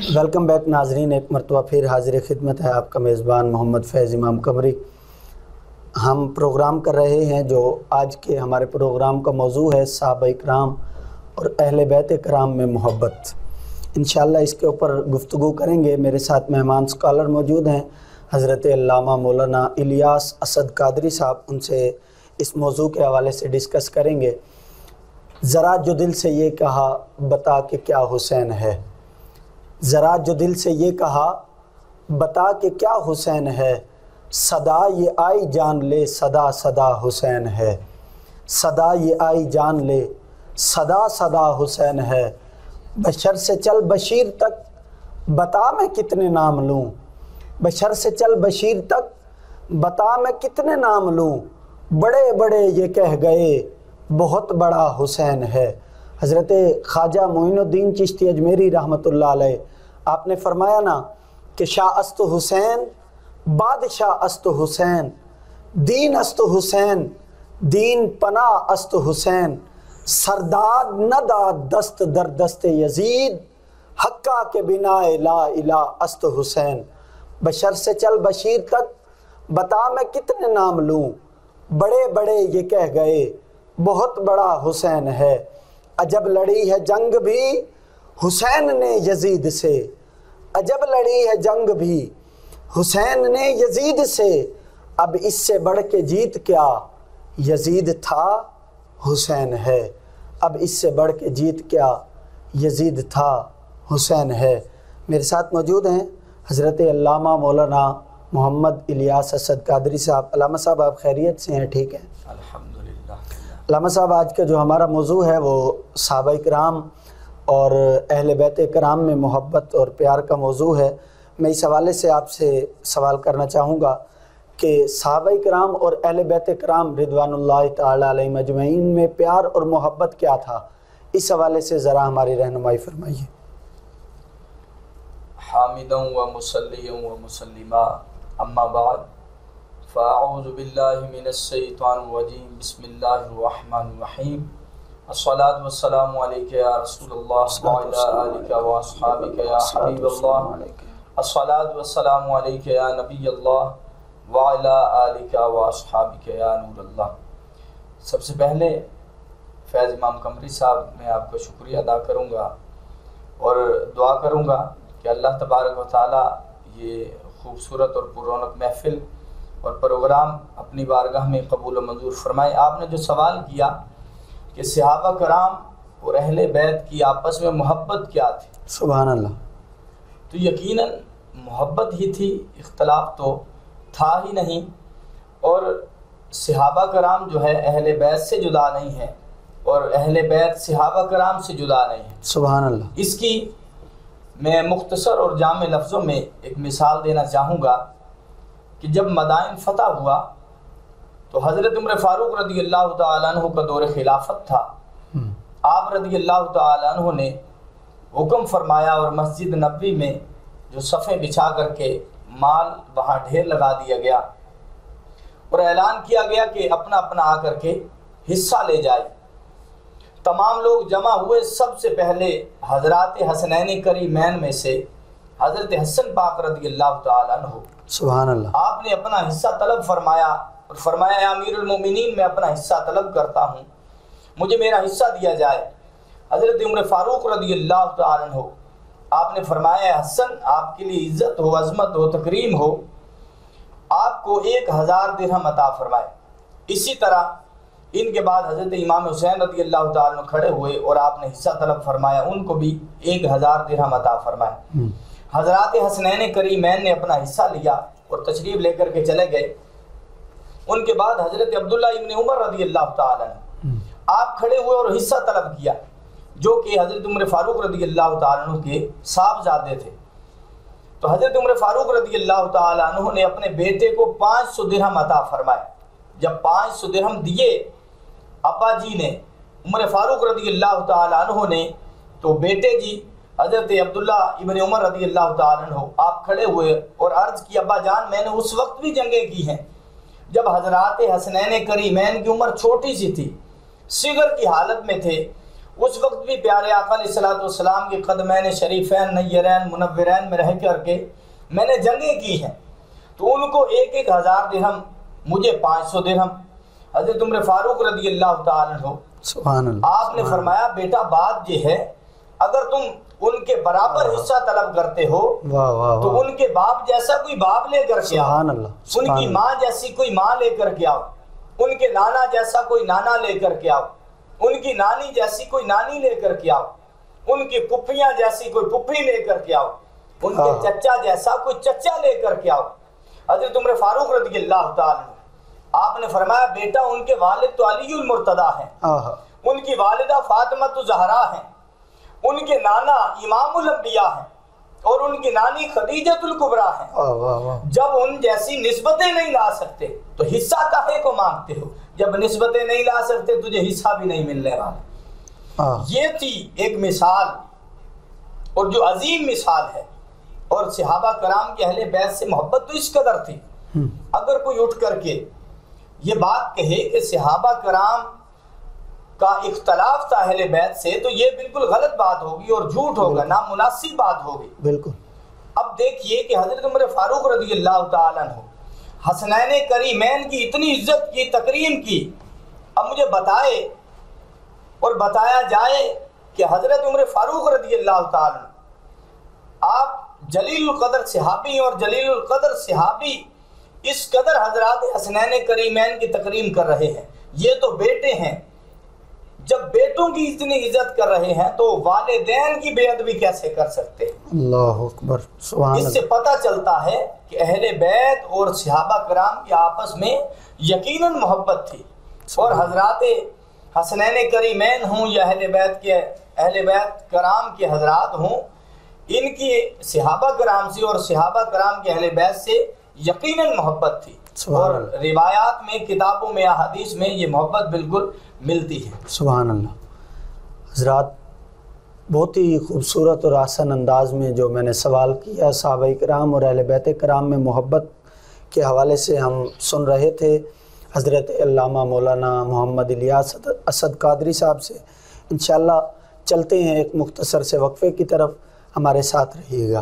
Welcome back ناظرین، ایک مرتبہ پھر حاضر خدمت ہے آپ کا میزبان محمد فیض امام قمری۔ ہم پروگرام کر رہے ہیں جو آج کے ہمارے پروگرام کا موضوع ہے صحابہ کرام اور اہل بیت کرام میں محبت۔ انشاءاللہ اس کے اوپر گفتگو کریں گے۔ میرے ساتھ مہمان اسکالر موجود ہیں، حضرت علامہ مولانا الیاس اسد قادری صاحب، ان سے اس موضوع کے حوالے سے ڈسکس کریں گے۔ ذرا جو دل سے یہ کہا بتا کہ کیا حسین ہے، ذرا جو دل سے یہ کہا بتا کہ کیا حسین ہے، صدا یہ آئی جان لے صدا صدا حسین ہے، صدا یہ آئی جان لے صدا صدا حسین ہے، بشر سے چل بشیر تک بتا میں کتنے نام لوں، بشر سے چل بشیر تک بتا میں کتنے نام لوں، بڑے بڑے یہ کہہ گئے بہت بڑا حسین ہے۔ حضرت خواجہ معین الدین چشتی اجمیری رحمۃ اللہ علیہ، آپ نے فرمایا نا کہ شاہ است حسین بادشاہ است حسین، دین است حسین دین پناہ است حسین، سرداد نہ داد دست در دست یزید، حقہ کے بنا لا الہ است حسین۔ بشر سے چل بشیر تک بتا میں کتنے نام لوں، بڑے بڑے یہ کہہ گئے بہت بڑا حسین ہے، عجب لڑی ہے جنگ بھی حسین نے یزید سے، عجب لڑی ہے جنگ بھی حسین نے یزید سے، اب اس سے بڑھ کے جیت کیا یزید تھا حسین ہے، اب اس سے بڑھ کے جیت کیا یزید تھا حسین ہے۔ میرے ساتھ موجود ہیں حضرت علامہ مولانا محمد الیاس اسد قادری صاحب۔ علامہ صاحب آپ خیریت سے ہیں؟ ٹھیک ہیں الحمدللہ۔ علامہ صاحب آج کا جو ہمارا موضوع ہے وہ صحابہ کرام اور اہل بیت کرام میں محبت اور پیار کا موضوع ہے۔ میں اس حوالے سے آپ سے سوال کرنا چاہوں گا کہ صحابہ کرام اور اہل بیت کرام رضوان اللہ تعالی علیہم اجمعین میں پیار اور محبت کیا تھا، اس حوالے سے ذرا ہماری رہنمائی فرمائیے۔ حامداً و مصلیاً و مسلما، اما بعد، فاعوذ باللہ من الشیطان الرجیم، بسم اللہ الرحمن الرحیم، الصلاة والسلام علیکہ یا رسول اللہ وعلی آلکہ و اصحابکہ یا حبیب اللہ، الصلاة والسلام علیکہ یا نبی اللہ وعلی آلکہ و اصحابکہ یا نور اللہ۔ سب سے پہلے فیض امام قمری صاحب، میں آپ کا شکریہ ادا کروں گا اور دعا کروں گا کہ اللہ تبارک و تعالیٰ یہ خوبصورت اور پر رونق محفل اور پروگرام اپنی بارگاہ میں قبول و منظور فرمائے۔ آپ نے جو سوال کیا کہ صحابہ کرام اور اہل بیت کی آپس میں محبت کیا تھی، سبحان اللہ، تو یقیناً محبت ہی تھی، اختلاف تو تھا ہی نہیں، اور صحابہ کرام جو ہے اہل بیت سے جدا نہیں ہے اور اہل بیت صحابہ کرام سے جدا نہیں ہے۔ سبحان اللہ۔ اس کی میں مختصر اور جامع لفظوں میں ایک مثال دینا چاہوں گا کہ جب مدائن فتح ہوا تو حضرت عمر فاروق رضی اللہ تعالیٰ عنہ کا دور خلافت تھا۔ آپ رضی اللہ تعالیٰ عنہ نے حکم فرمایا اور مسجد نبوی میں جو صفیں بچھا کر کے مال وہاں ڈھیر لگا دیا گیا اور اعلان کیا گیا کہ اپنا اپنا آ کر کے حصہ لے جائے۔ تمام لوگ جمع ہوئے، سب سے پہلے حضرات حسنین کریمین میں سے حضرت حسن پاک رضی اللہ تعالیٰ عنہ، سبحان اللہ، آپ نے اپنا حصہ طلب فرمایا اور فرمایا اے امیر المومنین، میں اپنا حصہ طلب کرتا ہوں، مجھے میرا حصہ دیا جائے۔ حضرت عمر فاروق رضی اللہ تعالیٰ عنہ، آپ نے فرمایا اے حسن، آپ کے لیے عزت ہو، عظمت ہو، تکریم ہو، آپ کو 1000 درہم عطا فرمائے۔ اسی طرح ان کے بعد حضرت امام حسین رضی اللہ تعالیٰ عنہ کھڑے ہوئے اور آپ نے حصہ طلب فرمایا، ان کو بھی 1000 درہم عطا فرمائے۔ حضرات حسنین کریمین نے اپنا حصہ لیا اور تشریف لے کر کے چلے گئے۔ ان کے بعد حضرت عبداللہ ابن عمر رضی اللہ تعالیٰ عنہ، آپ کھڑے ہوئے اور حصہ طلب کیا، جو کہ حضرت عمر فاروق رضی اللہ تعالیٰ عنہ کے صاحبزادے تھے۔ تو حضرت عمر فاروق رضی اللہ تعالیٰ عنہ نے اپنے بیٹے کو 500 درہم عطا فرمائے۔ جب 500 درہم دیے ابا جی نے، عمر فاروق رضی اللہ تعالیٰ عنہ نے، تو بیٹے جی حضرت عبداللہ ابن عمر رضی اللہ تعالیٰ عنہ آپ کھڑے ہوئے اور عرض کی ابا جان، میں نے اس وقت بھی جنگیں کی ہیں جب حضرات حسنین کریمین کی عمر چھوٹی سی تھی، صغر کی حالت میں تھے، اس وقت بھی پیارے آقا علیہ الصلوۃ والسلام کے قدمین شریفین نیرین منورین میں رہ کر کے میں نے جنگیں کی ہیں، تو ان کو 1,000 درہم، مجھے 500 درہم۔ حضرت عمر فاروق رضی اللہ تعالیٰ عنہ سبحان اللہ، آپ نے فرمایا بیٹا بات یہ ہے، اگر تم ان کے برابر حصہ طلب کرتے ہو واہ واہ تو واہ، ان کے باپ جیسا کوئی باپ لے کر کے آؤ، سبحان اللہ، ان سبحان کی اللہ، ماں جیسی کوئی ماں لے کر کے آؤ، ان کے نانا جیسا کوئی نانا لے کر کے آؤ، ان کی نانی جیسی کوئی نانی لے کر کے آؤ، ان کی پھپھیاں جیسی کوئی پھپھی لے کر کے آؤ، ان کے چچا جیسا کوئی چچا لے کر کے آؤ۔ حضرت عمر فاروق رضی اللہ تعالیٰ عنہ آپ نے فرمایا بیٹا ان کے والد تو علی المرتضیٰ ہیں، ان کی والدہ فاطمہ الزہرا ہیں، ان کے نانا امام الانبیاء ہیں، اور ان کی نانی خدیجۃ الکبریٰ ہیں۔ جب ان جیسی نسبتیں نہیں لا سکتے تو حصہ کاہے کو مانگتے ہو؟ جب نسبتیں نہیں لا سکتے تجھے حصہ بھی نہیں ملنے والا۔ یہ تھی ایک مثال، اور جو عظیم مثال ہے، اور صحابہ کرام کے اہل بیت سے محبت تو اس قدر تھی، اگر کوئی اٹھ کر کے یہ بات کہے کہ صحابہ کرام کا اختلاف تھا اہل بیت سے، تو یہ بالکل غلط بات ہوگی اور جھوٹ ہوگا، نامناسب بات ہوگی۔ بالکل۔ اب دیکھیے کہ حضرت عمر فاروق رضی اللہ تعالیٰ عنہ حسنین کریمین کی اتنی عزت کی، تکریم کی، اب مجھے بتائے اور بتایا جائے کہ حضرت عمر فاروق رضی اللہ تعالیٰ عنہ آپ جلیل القدر صحابی اور جلیل القدر صحابی اس قدر حضرات حسنین کریمین کی تکریم کر رہے ہیں، یہ تو بیٹے ہیں، جب بیٹوں کی اتنی عزت کر رہے ہیں تو والدین کی بے ادبی کیسے کر سکتے ہیں؟ اللہ اکبر، سبحان اللہ۔ اس سے پتہ چلتا ہے کہ اہل بیت اور صحابہ کرام کے آپس میں یقیناً محبت تھی، اور حضرات حسنین کریمین ہوں یا اہل بیت کرام کے حضرات ہوں، ان کی صحابہ کرام سے اور صحابہ کرام کے اہل بیت سے یقیناً محبت تھی، اور روایات میں، کتابوں میں، احادیث میں یہ محبت بالکل ملتی ہے۔ سبحان اللہ۔ حضرات، بہت ہی خوبصورت اور آسان انداز میں جو میں نے سوال کیا صحابہ کرام اور اہل بیت کرام میں محبت کے حوالے سے ہم سن رہے تھے حضرت علامہ مولانا محمد الیاس اسد قادری صاحب سے۔ انشاءاللہ چلتے ہیں ایک مختصر سے وقفے کی طرف، ہمارے ساتھ رہیے گا۔